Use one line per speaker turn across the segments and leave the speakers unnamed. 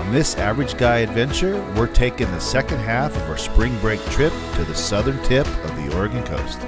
On this Average Guy adventure, we're taking the second half of our spring break trip to the southern tip of the Oregon coast.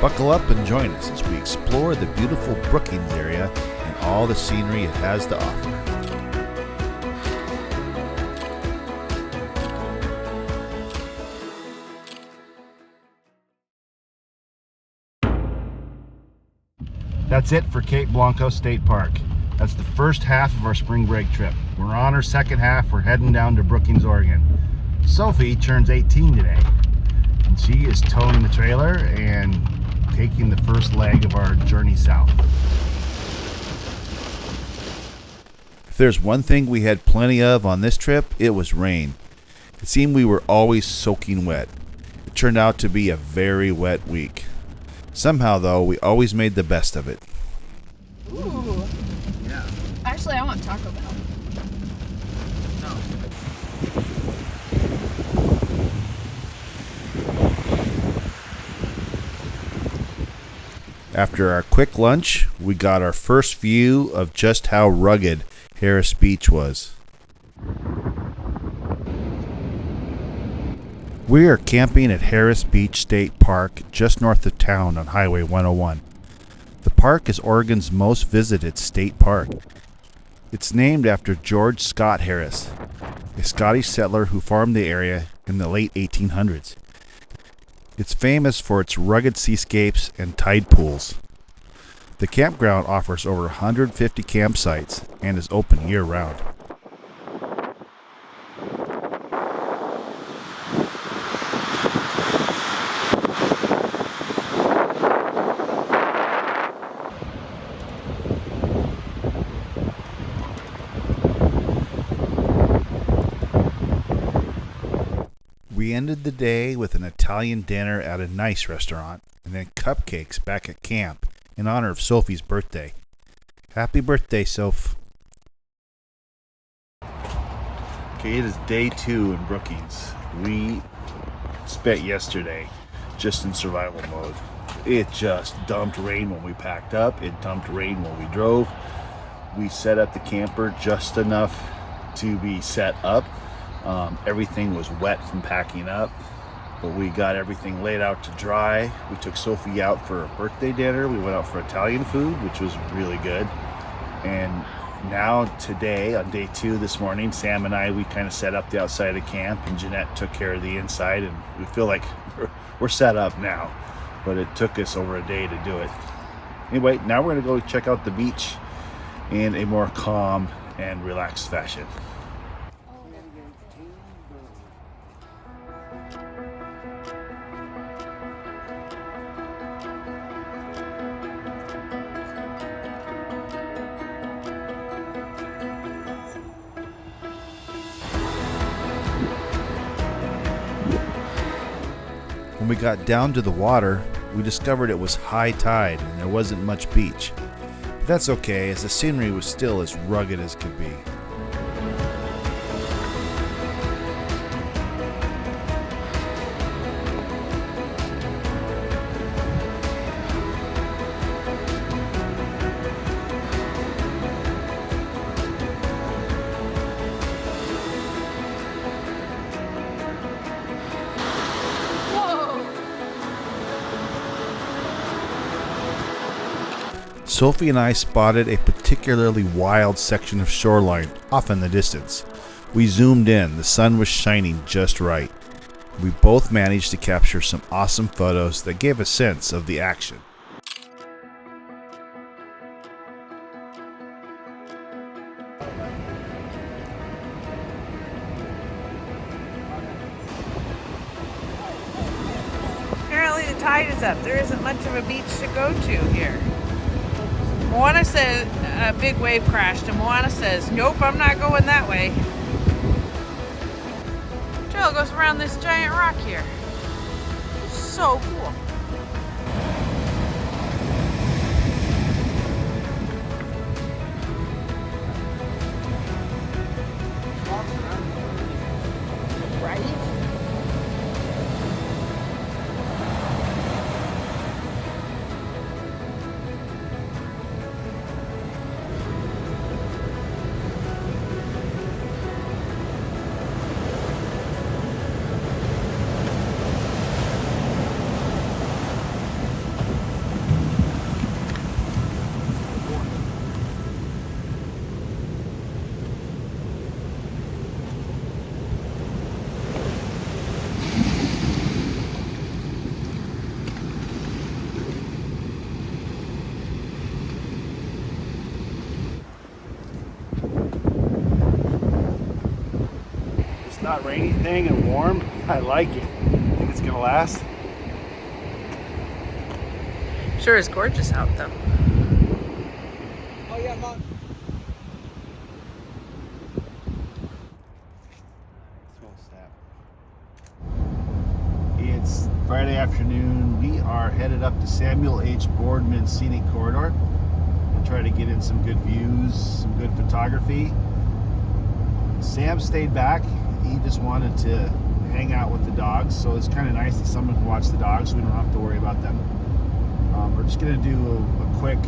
Buckle up and join us as we explore the beautiful Brookings area and all the scenery it has to offer. That's it for Cape Blanco State Park. That's the first half of our spring break trip. We're on our second half. We're heading down to Brookings, Oregon. Sophie turns 18 today, and she is towing the trailer and taking the first leg of our journey south. If there's one thing we had plenty of on this trip, it was rain. It seemed we were always soaking wet. It turned out to be a very wet week. Somehow, though, we always made the best of it.
Ooh.
Yeah.
Actually, I want Taco Bell.
No.
After our quick lunch, we got our first view of just how rugged Harris Beach was. We are camping at Harris Beach State Park just north of town on Highway 101. The park is Oregon's most visited state park. It's named after George Scott Harris, a Scottish settler who farmed the area in the late 1800s. It's famous for its rugged seascapes and tide pools. The campground offers over 150 campsites and is open year-round. We ended the day with an Italian dinner at a nice restaurant and then cupcakes back at camp in honor of Sophie's birthday. Happy birthday, Soph. Okay, it is day 2 in Brookings. We spent yesterday just in survival mode. It just dumped rain when we packed up. It dumped rain when we drove. We set up the camper just enough to be set up. Everything was wet from packing up, but we got everything laid out to dry. We took Sophie out for a birthday dinner. We went out for Italian food, which was really good. And now today, on day 2 this morning, Sam and I, we kind of set up the outside of camp, and Jeanette took care of the inside, and we feel like we're set up now, but it took us over a day to do it. Anyway, now we're going to go check out the beach in a more calm and relaxed fashion. When we got down to the water, we discovered it was high tide and there wasn't much beach. But that's okay, as the scenery was still as rugged as could be. Sophie and I spotted a particularly wild section of shoreline off in the distance. We zoomed in, the sun was shining just right. We both managed to capture some awesome photos that gave a sense of the action.
Apparently the tide is up. There isn't much of a beach to go to here. Moana says a big wave crashed, and Moana says, nope, I'm not going that way. Trail goes around this giant rock here. So cool. Right?
not rainy thing and warm. I like it. Think it's gonna last?
Sure is gorgeous out though.
Oh yeah, Mom.
It's Friday afternoon. We are headed up to Samuel H. Boardman Scenic Corridor. We'll try to get in some good views, some good photography. Sam stayed back. He just wanted to hang out with the dogs, so it's kind of nice that someone can watch the dogs. We don't have to worry about them. We're just going to do a quick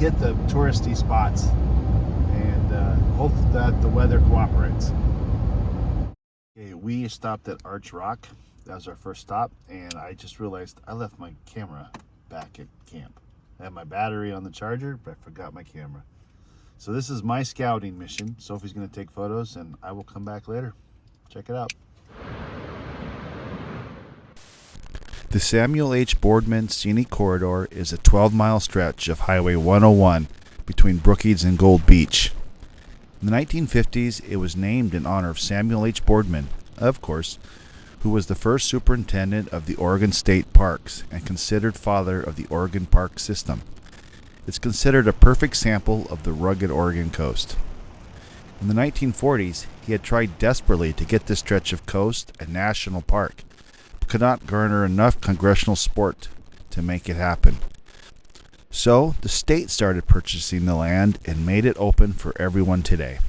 hit the touristy spots and hope that the weather cooperates. Okay, we stopped at Arch Rock. That was our first stop, and I just realized I left my camera back at camp. I had my battery on the charger, but I forgot my camera. So this is my scouting mission. Sophie's going to take photos, and I will come back later. Check it out. The Samuel H. Boardman Scenic Corridor is a 12-mile stretch of Highway 101 between Brookings and Gold Beach. In the 1950s, it was named in honor of Samuel H. Boardman, of course, who was the first superintendent of the Oregon State Parks and considered father of the Oregon Park system. It's considered a perfect sample of the rugged Oregon coast. In the 1940s, he had tried desperately to get this stretch of coast a national park, but could not garner enough congressional support to make it happen. So, the state started purchasing the land and made it open for everyone today.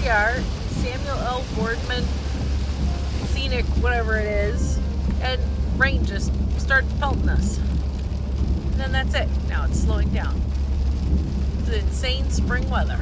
We are Samuel L. Boardman Scenic, whatever it is, and rain just started pelting us. And then that's it. Now it's slowing down. It's insane spring weather.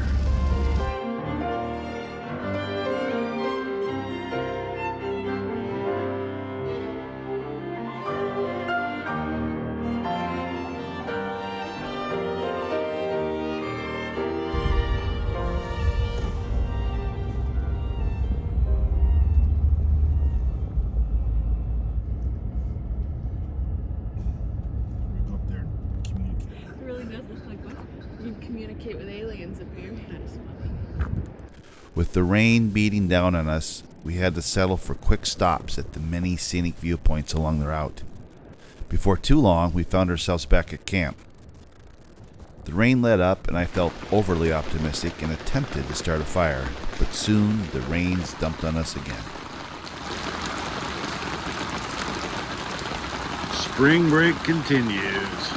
Communicate with aliens up here. That is funny.
With the rain beating down on us, we had to settle for quick stops at the many scenic viewpoints along the route. Before too long, we found ourselves back at camp. The rain let up, and I felt overly optimistic and attempted to start a fire, but soon the rains dumped on us again. Spring break continues.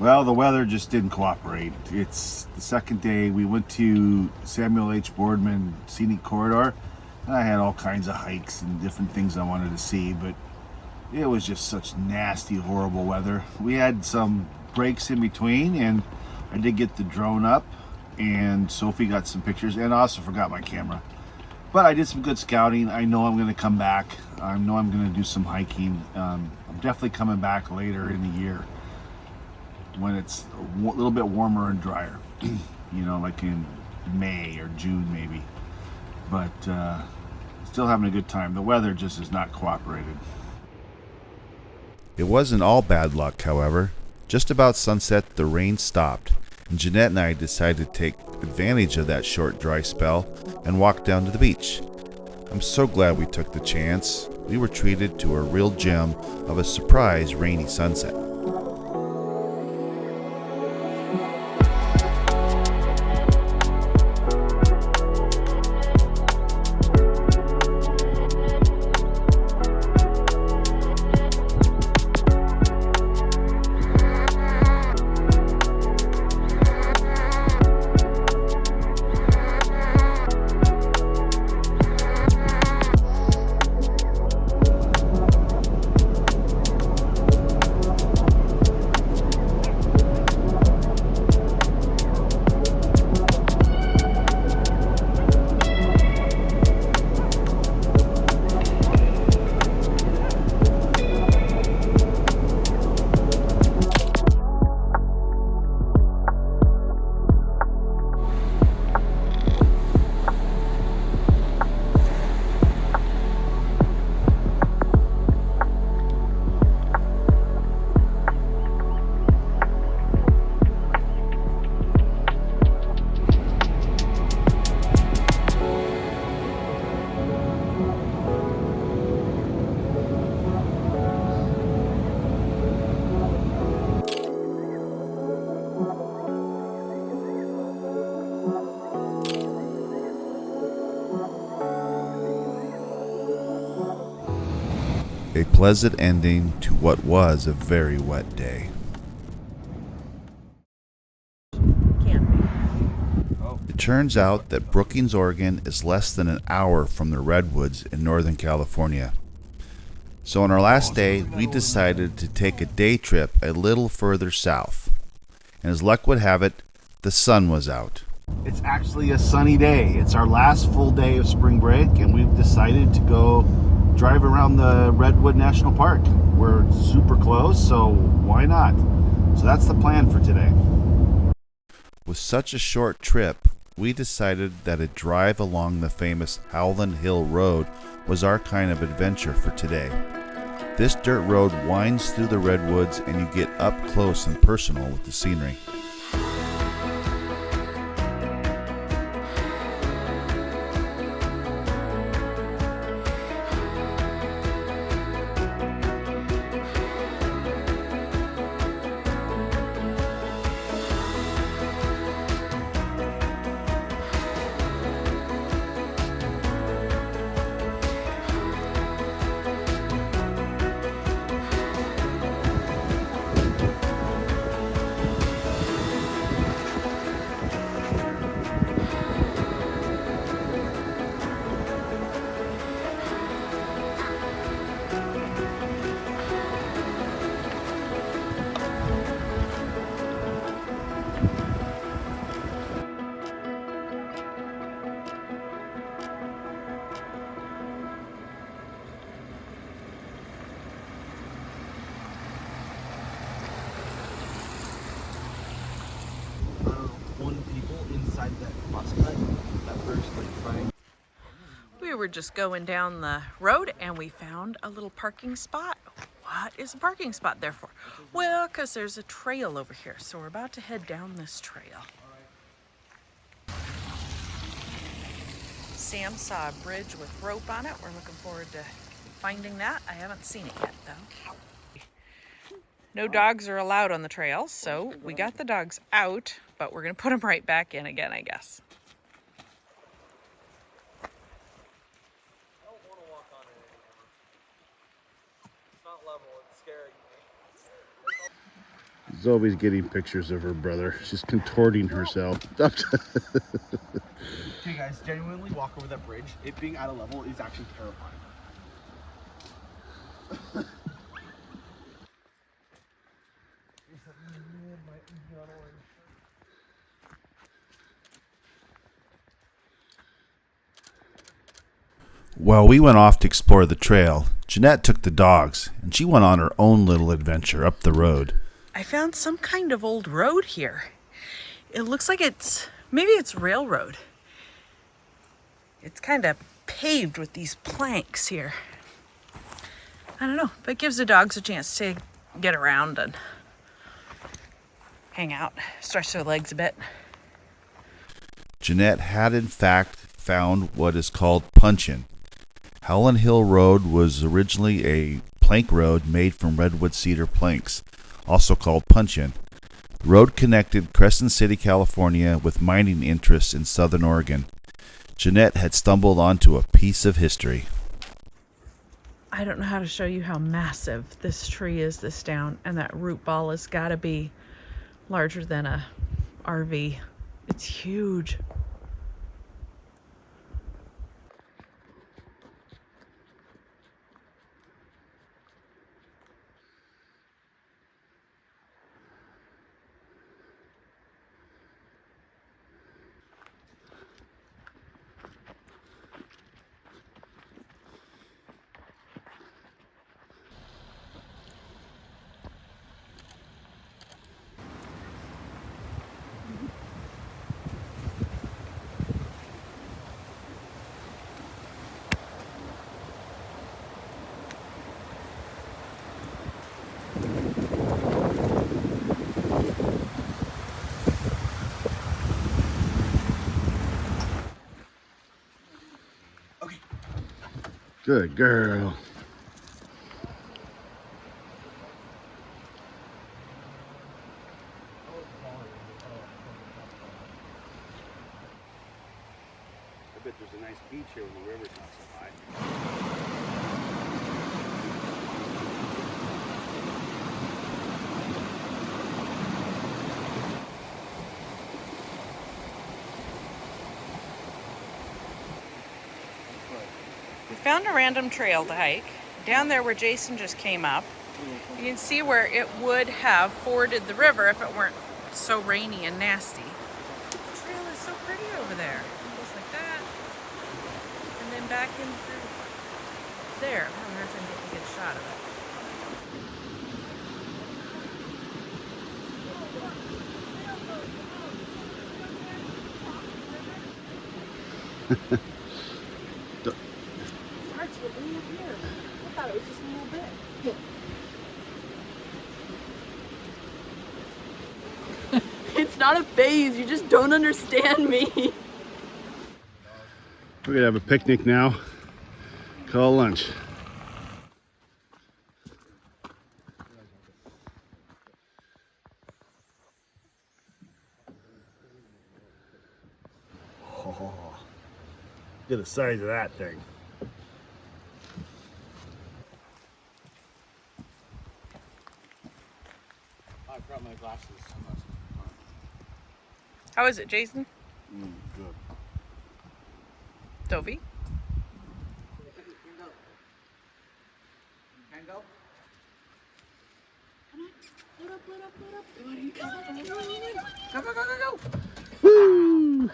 Well, the weather just didn't cooperate. It's the second day. We went to Samuel H. Boardman Scenic Corridor, and I had all kinds of hikes and different things I wanted to see, but it was just such nasty, horrible weather. We had some breaks in between, and I did get the drone up and Sophie got some pictures, and I also forgot my camera. But I did some good scouting. I know I'm going to come back. I know I'm going to do some hiking. I'm definitely coming back later in the year when it's a little bit warmer and drier. You know, like in May or June maybe. But still having a good time. The weather just is not cooperated. It wasn't all bad luck, however. Just about sunset, the rain stopped, and Jeanette and I decided to take advantage of that short dry spell and walk down to the beach. I'm so glad we took the chance. We were treated to a real gem of a surprise rainy sunset. A pleasant ending to what was a very wet day.
Can't be.
It turns out that Brookings, Oregon is less than an hour from the Redwoods in Northern California. So on our last day, we decided to take a day trip a little further south. And as luck would have it, the sun was out. It's actually a sunny day. It's our last full day of spring break, and we've decided to go drive around the Redwood National Park. We're super close, so why not? So that's the plan for today. With such a short trip, we decided that a drive along the famous Howland Hill Road was our kind of adventure for today. This dirt road winds through the redwoods, and you get up close and personal with the scenery.
We were just going down the road and we found a little parking spot. What is a parking spot there for? Well, because there's a trail over here. So we're about to head down this trail. Sam saw a bridge with rope on it. We're looking forward to finding that. I haven't seen it yet though. No dogs are allowed on the trail, so we got the dogs out, but we're gonna put them right back in again, I guess.
I don't want to walk on it anymore. It's not level, it's scaring me.
Zoe's getting pictures of her brother. She's contorting herself.
Okay guys, genuinely walk over that bridge. It being out of level is actually terrifying.
While we went off to explore the trail, Jeanette took the dogs, and she went on her own little adventure up the road.
I found some kind of old road here. It looks like maybe it's railroad. It's kind of paved with these planks here. I don't know, but it gives the dogs a chance to get around and hang out, stretch their legs a bit.
Jeanette had in fact found what is called punchin. Howland Hill Road was originally a plank road made from redwood cedar planks, also called punchin. The road connected Crescent City, California with mining interests in southern Oregon. Jeanette had stumbled onto a piece of history.
I don't know how to show you how massive this tree is this down, and that root ball has got to be larger than a RV. It's huge.
Good girl. I bet there's a nice beach here when the river's not so high.
We found a random trail to hike. Down there where Jason just came up, you can see where it would have forded the river if it weren't so rainy and nasty. The trail is so pretty over there. It goes like that, and then back in through there. I wonder if I can get a good shot of it. Starts with way up here. I thought it was just a little bit.
It's not a phase, you just don't understand me.
We're gonna have a picnic now. Call lunch. Oh, look at the size of that thing.
I brought my glasses.
How is it, Jason?
Good.
Dovey?
Can go?
Go, go, go, go, go!
Woo!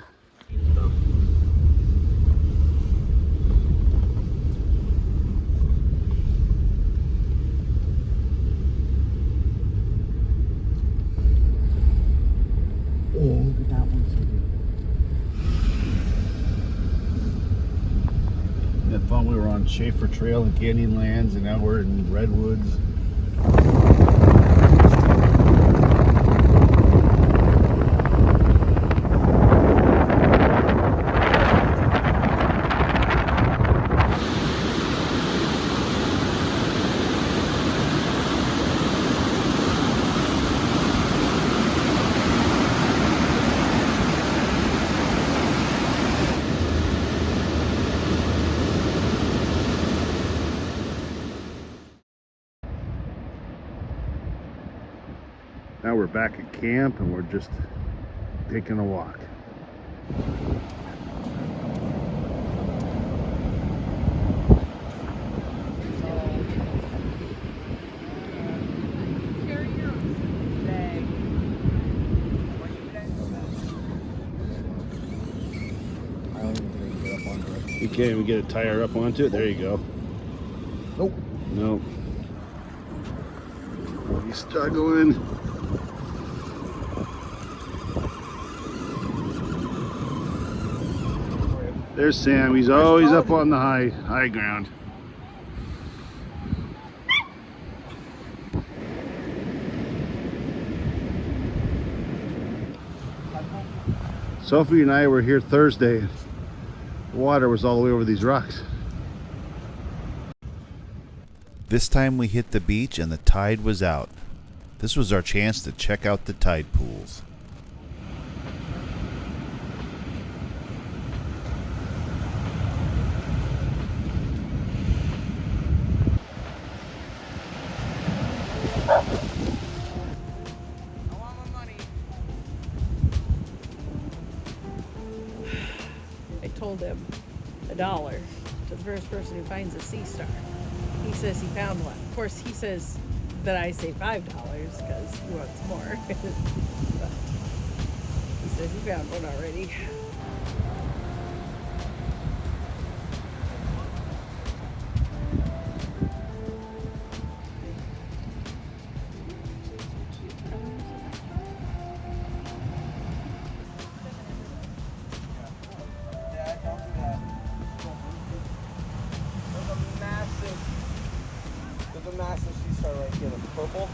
Oh, look at that one.
Isn't it fun? We were on Schaefer Trail in Canyonlands, and now we're in Redwoods. Now we're back at camp and we're just taking a walk.
I don't even think I can get up onto it.
You can't even get a tire up onto it. There you go.
Nope.
Nope. He's struggling. There's Sam. He's always up on the high ground. Sophie and I were here Thursday. The water was all the way over these rocks.
This time we hit the beach and the tide was out. This was our chance to check out the tide pools.
I told him $1 to the first person who finds a sea star. He says he found one. Of course, he says that I say $5 because he wants more. But he says he found one already.
Yeah, don't do that. There's a massive sea star right here, the purple.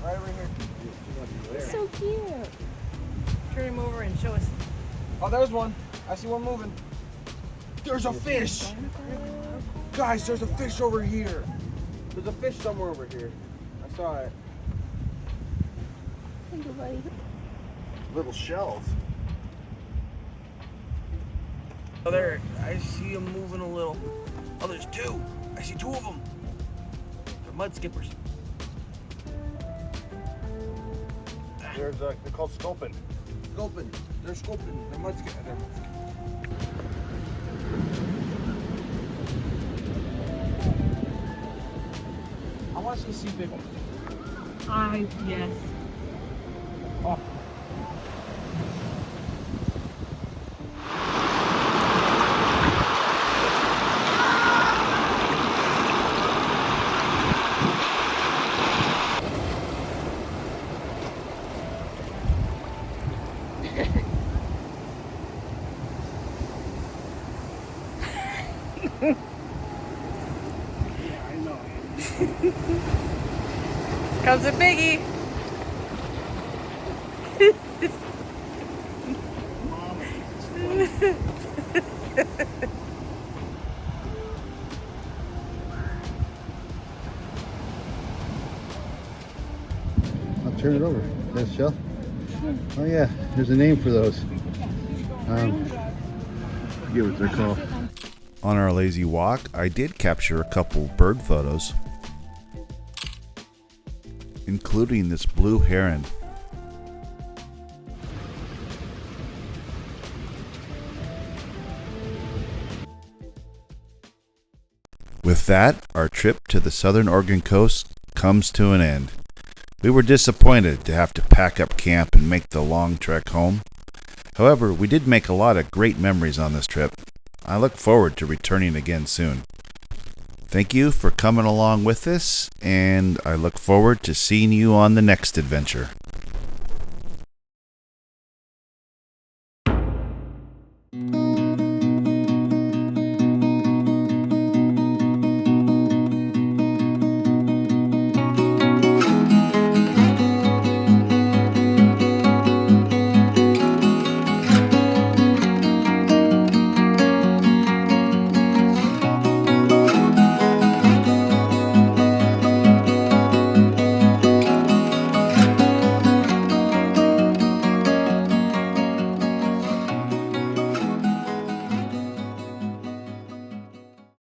Right over here.
So cute. Turn him over and show us.
Oh, there's one. I see one moving. There's a fish! Guys, there's a fish over here. There's a fish somewhere over here. I saw it.
Thank you, buddy.
Little shells.
Oh, there. I see them moving a little. Oh, there's two. I see two of them. They're mud skippers.
They're called sculpin.
Scoping. They're scoping. They're mud skippers. I want to see big ones.
Yes.
Oh.
Yeah, I know.
Comes a biggie.
I'll turn it over. That's shell. Oh yeah, there's a name for those. Forget what they're called.
On our lazy walk, I did capture a couple bird photos, including this blue heron. With that, our trip to the southern Oregon coast comes to an end. We were disappointed to have to pack up camp and make the long trek home. However, we did make a lot of great memories on this trip. I look forward to returning again soon. Thank you for coming along with us, and I look forward to seeing you on the next adventure.